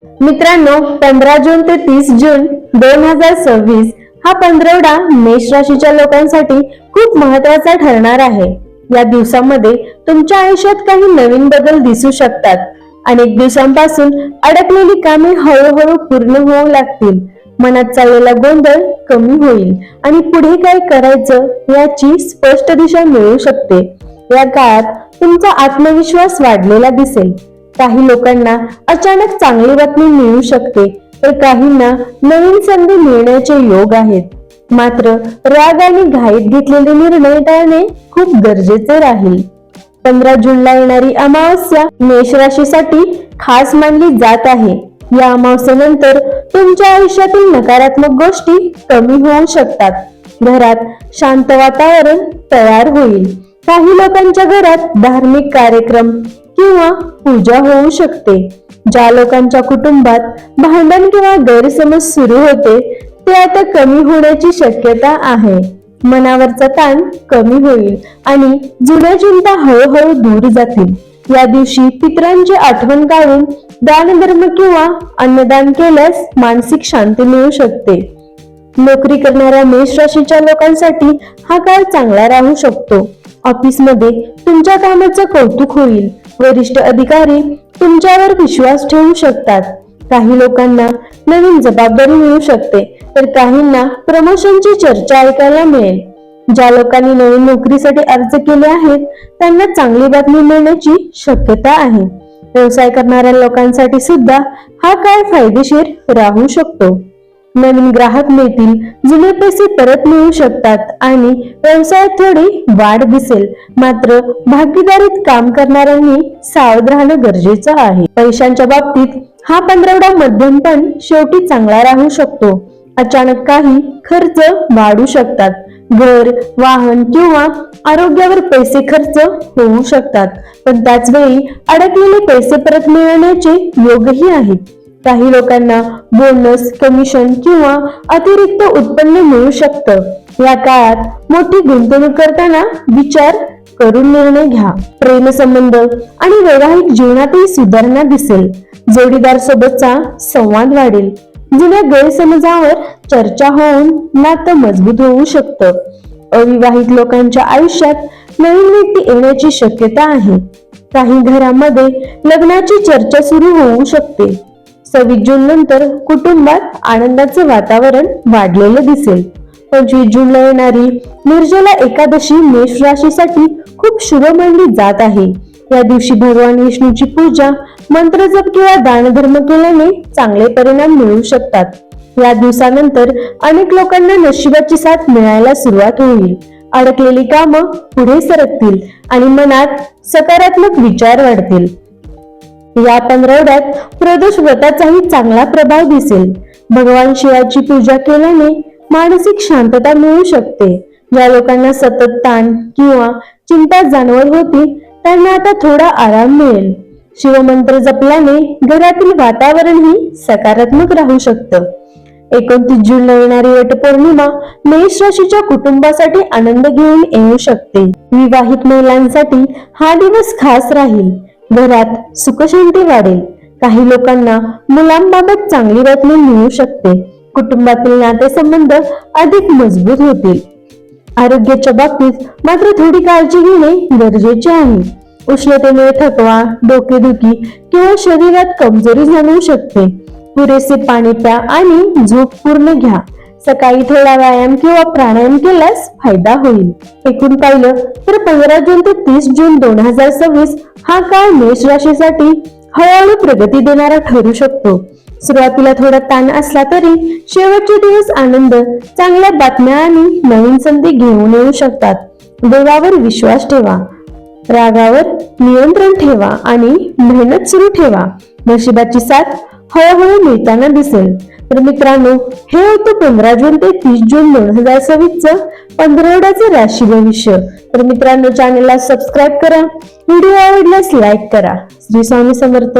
मित्रांनो, 15 जून ते 30 जून 2026 हा पंधरवडा मेष राशीच्या लोकांसाठी खूप महत्त्वाचा ठरणार आहे. या दिवसामध्ये तुमच्या आयुष्यात काही नवीन बदल दिसू शकतात. अनेक दिवसांपासून अडकलेली कामे हळूहळू पूर्ण होऊ लागतील. मनात चाललेला गोंधळ कमी होईल आणि पुढे काय करायचं याची स्पष्ट दिशा मिळू शकते. या काळात तुमचा आत्मविश्वास वाढलेला दिसेल. काही लोकांना अचानक चांगली बातमी मिळू शकते, तर काहींना नवीन संधी मिळण्याचे योग आहेत. मात्र राग आणि घाईत घेतलेले निर्णय टाळणे खूप गरजेचे राहील. 15 जूनला येणारी अमावस्या मेष राशीसाठी खास मानली जात आहे. या अमावस्येनंतर तुमच्या आयुष्यातील नकारात्मक गोष्टी कमी होऊ शकतात. घरात शांत वातावरण तयार होईल. काही लोकांच्या घरात धार्मिक कार्यक्रम किंवा पूजा होऊ शकते. ज्या लोकांच्या कुटुंबात भांडण किंवा गैरसमज सुरू होते ते आता कमी होण्याची शक्यता आहे. मनावरचा ताण कमी होईल आणि जुन्या चिंता हळूहळू दूर जातील. या दिवशी पितरांची आठवण काढून दानधर्म किंवा अन्नदान केल्यास मानसिक शांती मिळू शकते. नोकरी करणाऱ्या मेष राशीच्या लोकांसाठी हा काळ चांगला राहू शकतो. ऑफिसमध्ये तुमच्या कामाचं कौतुक होईल. वरिष्ठ अधिकारी तुमच्यावर विश्वास ठेवू शकतात. काही लोकांना नवीन जबाबदारी मिळू शकते, तर काहींना प्रमोशनची चर्चा ऐकायला मिळेल. ज्या लोकांनी नवीन नोकरीसाठी अर्ज केले आहेत त्यांना चांगली बातमी मिळण्याची शक्यता आहे. व्यवसाय करणाऱ्या लोकांसाठी सुद्धा हा काळ फायदेशीर राहू शकतो. नवीन ग्राहक मिळतील, जुने पैसे परत मिळू शकतात आणि व्यवसायात थोडी वाढ दिसेल. मात्र भागीदारीत काम करणाऱ्यांनी सावध राहणं गरजेचं आहे. पैशांच्या बाबतीत हा पंधरवडा मध्यम पण शेवटी चांगला राहू शकतो. अचानक काही खर्च वाढू शकतात. घर, वाहन किंवा आरोग्यावर पैसे खर्च होऊ शकतात, पण त्याच वेळी अडकलेले पैसे परत मिळवण्याचे योगही आहेत. काही लोकांना बोनस, कमिशन किंवा अतिरिक्त उत्पन्न मिळू शकतं. या काळात मोठी गुंतवणूक करताना विचार करून निर्णय घ्या. प्रेमसंबंध आणि वैवाहिक जीवनातही सुधारणा दिसेल. जोडीदार सोबतचा संवाद वाढेल. जुन्या गैरसमजावर चर्चा होऊन नातं मजबूत होऊ शकतं. अविवाहित लोकांच्या आयुष्यात नवीन व्यक्ती येण्याची शक्यता आहे. काही घरांमध्ये लग्नाची चर्चा सुरू होऊ शकते. 26 जून नंतर कुटुंबात आनंदाचे वातावरण वाढलेले दिसेल. 25 जूनला येणारी निर्जला एकादशी मेष राशीसाठी खूप शुभ मानली जात आहे. या दिवशी भगवान विष्णूची पूजा, मंत्रजप किंवा दानधर्म केल्याने चांगले परिणाम मिळू शकतात. या दिवसानंतर अनेक लोकांना नशिबाची साथ मिळायला सुरुवात होईल. अडकलेली कामं पुढे सरकतील आणि मनात सकारात्मक विचार वाढतील. या पंधरवड्यात प्रदोष व्रताचाही चांगला प्रभाव दिसेल. भगवान शिवाची पूजा केल्याने मानसिक शांतता मिळू शकते. ज्या लोकांना सतत ताण किंवा चिंता जाणवत होती त्यांना आता थोडा आराम मिळेल. शिवमंत्र जपल्याने घरातील वातावरणही सकारात्मक राहू शकतं. 29 जूनला येणारी वटपौर्णिमा मेष राशीच्या कुटुंबासाठी आनंद घेऊन येऊ शकते. विवाहित महिलांसाठी हा दिवस खास राहील. घरात सुखशांती वाढेल. काही लोकांना मुलांबाबत चांगली बातमी मिळू शकते. कुटुंबातील नातेसंबंध अधिक मजबूत होतील. आरोग्याच्या बाबतीत मात्र थोडी काळजी घेणे गरजेचे आहे. उष्णतेमुळे थकवा, डोकेदुखी किंवा शरीरात कमजोरी जाणवू शकते. पुरेसे पाणी प्या आणि झोप पूर्ण घ्या. सकाळी थोडा व्यायाम किंवा प्राणायाम केल्यास फायदा होईल. एकूण पाहिलं तर 15 जून ते 30 जून 2026 हा काळ मेष राशीसाठी हळूहळू प्रगती देणारा ठरू शकतो. सुरुवातीला थोडा ताण असला तरी शेवटचे दिवस आनंद, चांगल्या बातम्या आणि नवीन संधी घेऊन येऊ शकतात. देवावर विश्वास ठेवा, रागावर नियंत्रण ठेवा आणि मेहनत सुरू ठेवा. नशिबाची साथ हळूहळू मिळताना दिसेल. तर मित्रांनो, हे होतं 15 जून ते 30 जून 2026 पंधरवड्याचे राशी भविष्य. तर मित्रांनो, चॅनलला सबस्क्राईब करा. व्हिडिओ आवडल्यास लाईक करा. श्री स्वामी समर्थ.